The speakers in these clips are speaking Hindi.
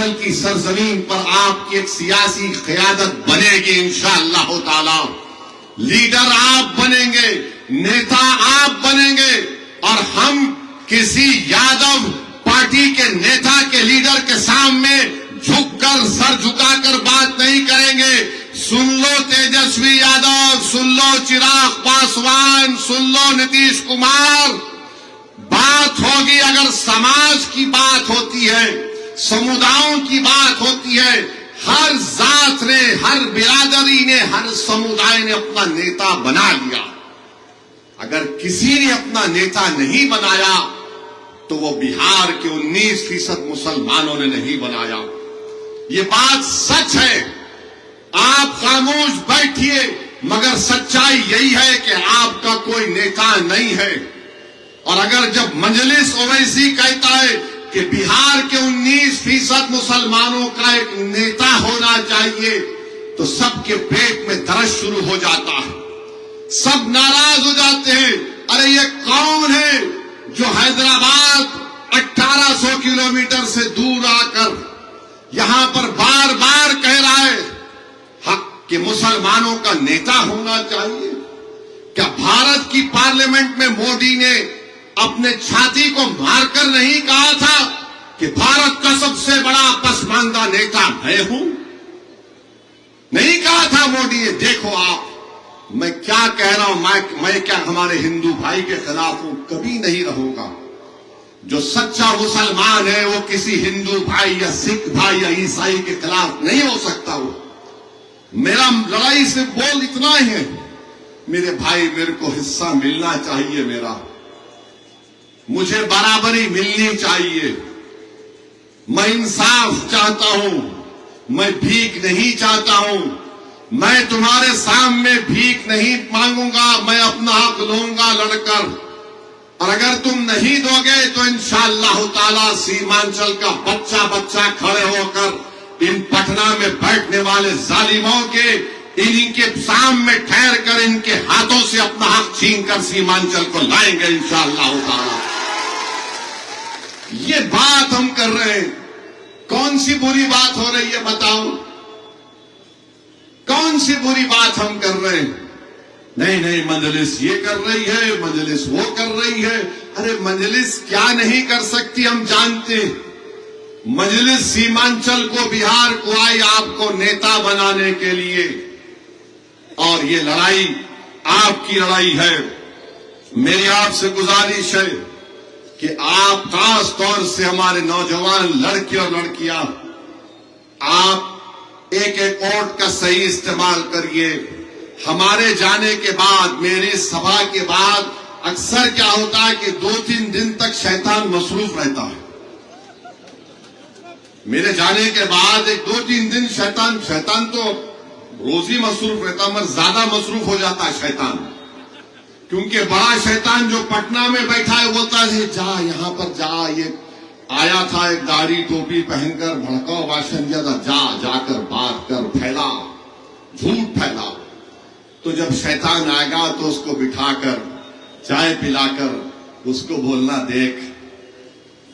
सीमांचल की सरजमीन पर आपकी एक सियासी क़यादत बनेगी इंशाअल्लाह ताला। लीडर आप बनेंगे, नेता आप बनेंगे, और हम किसी यादव पार्टी के नेता के लीडर के सामने झुककर सर झुकाकर बात नहीं करेंगे। सुन लो तेजस्वी यादव, सुन लो चिराग पासवान, सुन लो नीतीश कुमार, बात होगी अगर समाज की बात होती है, समुदायों की बात होती है, हर जात ने, हर बिरादरी ने, हर समुदाय ने अपना नेता बना लिया। अगर किसी ने अपना नेता नहीं बनाया तो वो बिहार के 19% मुसलमानों ने नहीं बनाया। ये बात सच है। आप खामोश बैठिए, मगर सच्चाई यही है कि आपका कोई नेता नहीं है। और अगर जब मजलिस ओवैसी कहता है कि बिहार के 19% मुसलमानों का एक नेता होना चाहिए, तो सबके पेट में दर्द शुरू हो जाता है, सब नाराज हो जाते हैं। अरे ये कौन है जो हैदराबाद 1800 किलोमीटर से दूर आकर यहां पर बार बार कह रहा है कि मुसलमानों का नेता होना चाहिए? क्या भारत की पार्लियामेंट में मोदी ने अपने छाती को मारकर नहीं कहा था कि भारत का सबसे बड़ा पसमानदा नेता मैं हूं? नहीं कहा था मोदी ने। देखो आप, मैं क्या कह रहा हूं, मैं क्या हमारे हिंदू भाई के खिलाफ हूं? कभी नहीं रहूंगा। जो सच्चा मुसलमान है वो किसी हिंदू भाई या सिख भाई या ईसाई के खिलाफ नहीं हो सकता। वो मेरा लड़ाई से बोल इतना ही है, मेरे भाई मेरे को हिस्सा मिलना चाहिए, मेरा मुझे बराबरी मिलनी चाहिए। मैं इंसाफ चाहता हूं, मैं भीख नहीं चाहता हूं। मैं तुम्हारे सामने भीख नहीं मांगूंगा, मैं अपना हक लूंगा लड़कर। और अगर तुम नहीं दोगे तो इंशाअल्लाह ताला सीमांचल का बच्चा बच्चा खड़े होकर इन पटना में बैठने वाले जालिमों के इनके सामने ठहर कर इनके हाथों से अपना हक छीनकर सीमांचल को लाएंगे इंशाअल्लाह ताला। ये बात हम कर रहे हैं। कौन सी बुरी बात हो रही है बताओ? कौन सी बुरी बात हम कर रहे हैं? नहीं, मजलिस ये कर रही है, मजलिस वो कर रही है। अरे मजलिस क्या नहीं कर सकती हम जानते। मजलिस सीमांचल को, बिहार को आई आपको नेता बनाने के लिए, और ये लड़ाई आपकी लड़ाई है। मेरी आपसे गुजारिश है कि आप खास तौर से हमारे नौजवान लड़के और लड़कियां, आप एक एक वोट का सही इस्तेमाल करिए। हमारे जाने के बाद, मेरी सभा के बाद अक्सर क्या होता है कि 2-3 दिन तक शैतान मसरूफ रहता है। मेरे जाने के बाद 1-2-3 दिन शैतान तो रोज ही मसरूफ रहता, मगर ज्यादा मसरूफ हो जाता है शैतान। क्योंकि बड़ा शैतान जो पटना में बैठा है बोलता है जा यहां पर जा, ये आया था एक दाढ़ी टोपी पहनकर भड़काऊ भाषण दिया था, जाकर बात कर, फैला, झूठ फैला। तो जब शैतान आएगा तो उसको बिठाकर चाय पिलाकर उसको बोलना, देख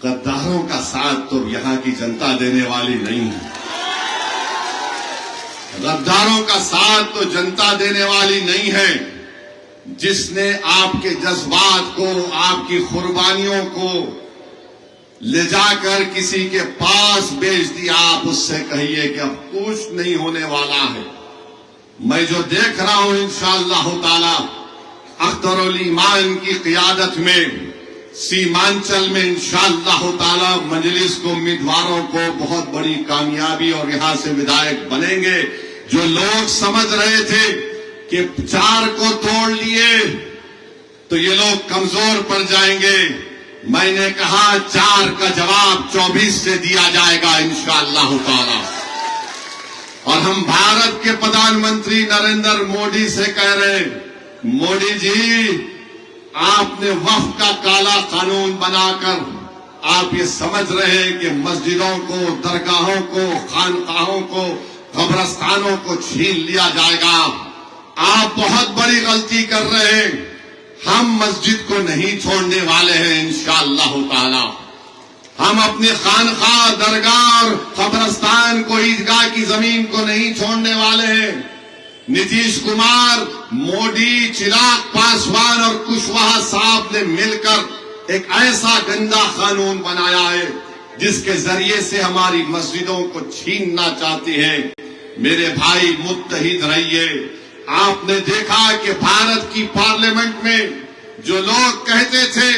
गद्दारों का साथ तो यहां की जनता देने वाली नहीं है, गद्दारों का साथ तो जनता देने वाली नहीं है। जिसने आपके जज्बात को, आपकी कुर्बानियों को ले जाकर किसी के पास बेच दिया, आप उससे कहिए कि अब कुछ नहीं होने वाला है। मैं जो देख रहा हूं इंशाअल्लाह ताला अख्तरुल ईमान की क़ियादत में सीमांचल में इंशाअल्लाह ताला मजलिस को, उम्मीदवारों को बहुत बड़ी कामयाबी और यहां से विधायक बनेंगे। जो लोग समझ रहे थे कि 4 को तोड़ लिए तो ये लोग कमजोर पड़ जाएंगे, मैंने कहा 4 का जवाब 24 से दिया जाएगा इंशाअल्लाह ताला। और हम भारत के प्रधानमंत्री नरेंद्र मोदी से कह रहे हैं, मोदी जी आपने वक्फ का काला कानून बनाकर आप ये समझ रहे हैं कि मस्जिदों को, दरगाहों को, खानकाहों को, कब्रस्तानों को छीन लिया जाएगा। आप बहुत बड़ी गलती कर रहे हैं। हम मस्जिद को नहीं छोड़ने वाले हैं इंशाअल्लाह ताला। हम अपनी खानका, दरगाह और कब्र जमीन को नहीं छोड़ने वाले हैं। नीतीश कुमार, मोदी, चिराग पासवान और कुशवाहा साहब ने मिलकर एक ऐसा गंदा कानून बनाया है जिसके जरिए से हमारी मस्जिदों को छीनना चाहती है। मेरे भाई, मुत्तहिद रहिए। आपने देखा कि भारत की पार्लियामेंट में जो लोग कहते थे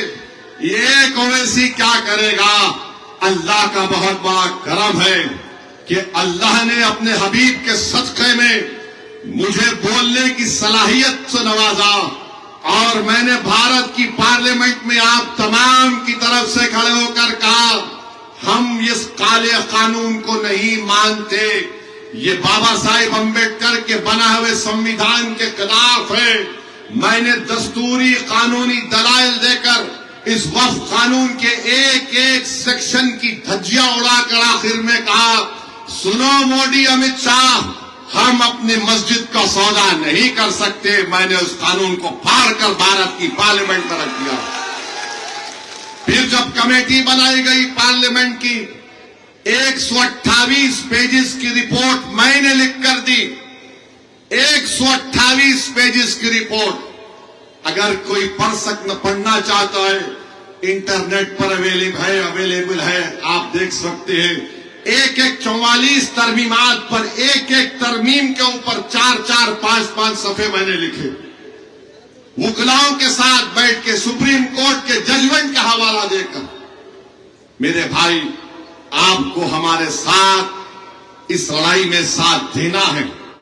ये ओवैसी क्या करेगा, अल्लाह का बहुत बड़ा करम है कि अल्लाह ने अपने हबीब के सदक़े में मुझे बोलने की सलाहियत से नवाजा और मैंने भारत की पार्लियामेंट में आप तमाम की तरफ से खड़े होकर कहा हम इस काले कानून को नहीं मानते, ये बाबा साहेब अम्बेडकर के बना हुए संविधान के खिलाफ है। मैंने दस्तूरी कानूनी दलाइल देकर इस वक्फ कानून के एक एक सेक्शन की धज्जियां उड़ाकर आखिर में कहा, सुनो मोदी, अमित शाह, हम अपनी मस्जिद का सौदा नहीं कर सकते। मैंने उस कानून को फाड़ कर भारत की पार्लियामेंट में रख दिया। फिर जब कमेटी बनाई गई पार्लियामेंट की, 128 पेजेस की रिपोर्ट मैंने लिख कर दी। 128 पेजेस की रिपोर्ट। अगर कोई पढ़ना चाहता है, इंटरनेट पर अवेलेबल है, आप देख सकते हैं। एक 44 तरमीमात पर एक तरमीम के ऊपर 4-4, 5-5 सफे मैंने लिखे। वकीलों के साथ बैठ के सुप्रीम कोर्ट के जजमेंट का हवाला देकर। मेरे भाई, आपको हमारे साथ इस लड़ाई में साथ देना है।